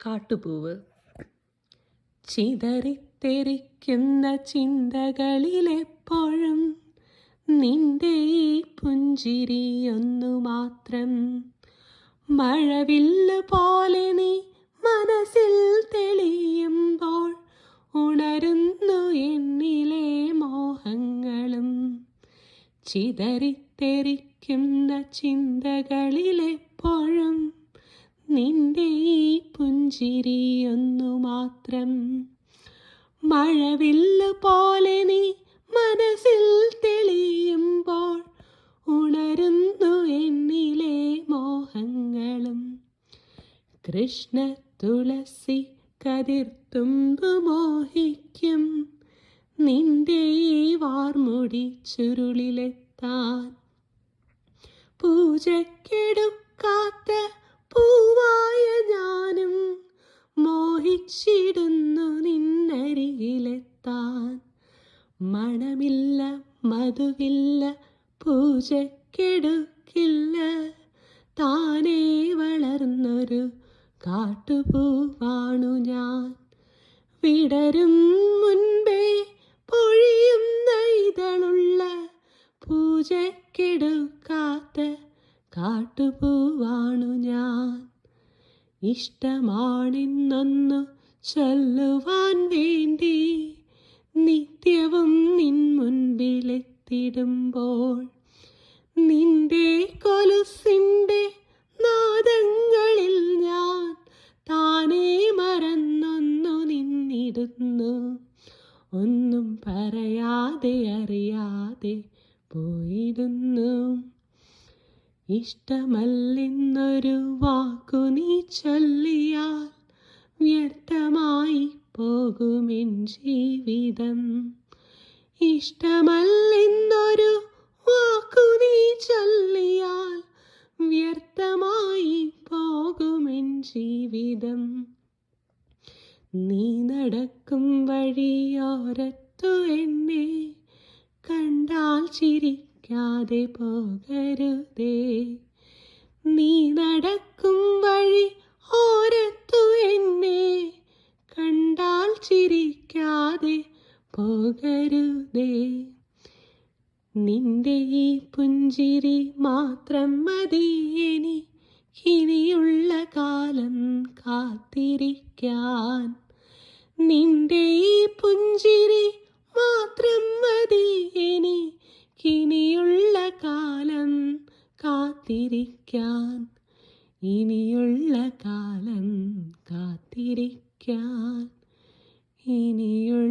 കാട്ടുപൂവ്. ചിതറിത്തെറിക്കുന്ന ചിന്തകളിലെപ്പോഴും നിന്റെ ഈ പുഞ്ചിരിയൊന്നു മാത്രം. മഴവില്ല് പോലെ നീ മനസ്സിൽ തെളിയുമ്പോൾ ഉണരുന്നു എന്നിലെ മോഹങ്ങളും. ചിതറിത്തെറിക്കുന്ന ചിന്തകളിലെപ്പോഴും നിന്റെ ഈ പുഞ്ചിരിയൊന്നു മാത്രം. മഴവില്ല് പോലെ നീ മനസ്സിൽ തെളിയുമ്പോൾ ഉണരുന്നു എന്നിലെ മോഹങ്ങളും. കൃഷ്ണ തുളസി കതിർത്തുമ്പു മോഹിക്കും നിന്റെ ഈ വാർമുടി ചുരുളിലെത്താൻ. പൂജക്കെടുക്കാത്ത പൂവായ ഞാനും മോഹിച്ചിടുന്നു നിന്നരികിലെത്താൻ. മണമില്ല മധുവില്ല പൂജക്കെടുക്കില്ല, താനേ വളർന്നൊരു കാട്ടുപൂവാണു ഞാൻ. വിടരും മുൻപേ പൊഴിയുന്ന ഇതളുള്ള പൂജക്കെടുക്കാത്ത കാട്ടുപൂവാണു ഞാൻ. ഇഷ്ടമാണെന്നൊന്നു ചൊല്ലുവാൻ വേണ്ടി നിത്യവും നിൻ മുൻപിലെത്തിടുമ്പോൾ നിന്റെ കൊലുസിൻ്റെ നാദങ്ങളിൽ ഞാൻ താനേ മറന്നൊന്നു നിന്നിടുന്നു. ഒന്നും പറയാതെ അറിയാതെ പോയിടുന്നു. ഇഷ്ടമല്ലെന്നൊരു വാക്കു നീ ചൊല്ലിയാൽ വ്യർത്ഥമായി പോകുമെൻ ജീവിതം. ഇഷ്ടമല്ലെന്നൊരു വാക്കു നീ ചൊല്ലിയാൽ വ്യർത്ഥമായി പോകുമെൻ ജീവിതം. നീ നടക്കും വഴിയോരത്തു എന്നെ കണ്ടാൽ ചിരിക്കാതെ പോകരുതേ. നീ നടക്കും വഴി ഓരത്തു എന്നെ കണ്ടാൽ ചിരിക്കാതെ പോകരുതേ. നിന്റെ ഈ പുഞ്ചിരി മാത്രം മതി എനിക്കിനിയുള്ള കാലം കാത്തിരിക്കാൻ. നിന്റെ ഈ പുഞ്ചിരി മാത്രം മതി എനിക്കിനിയുള്ള കാലം കാത്തിരിക്കാൻ. ഇനിയുള്ള കാലം കാത്തിരിക്കാൻ. ഇനിയുള്ള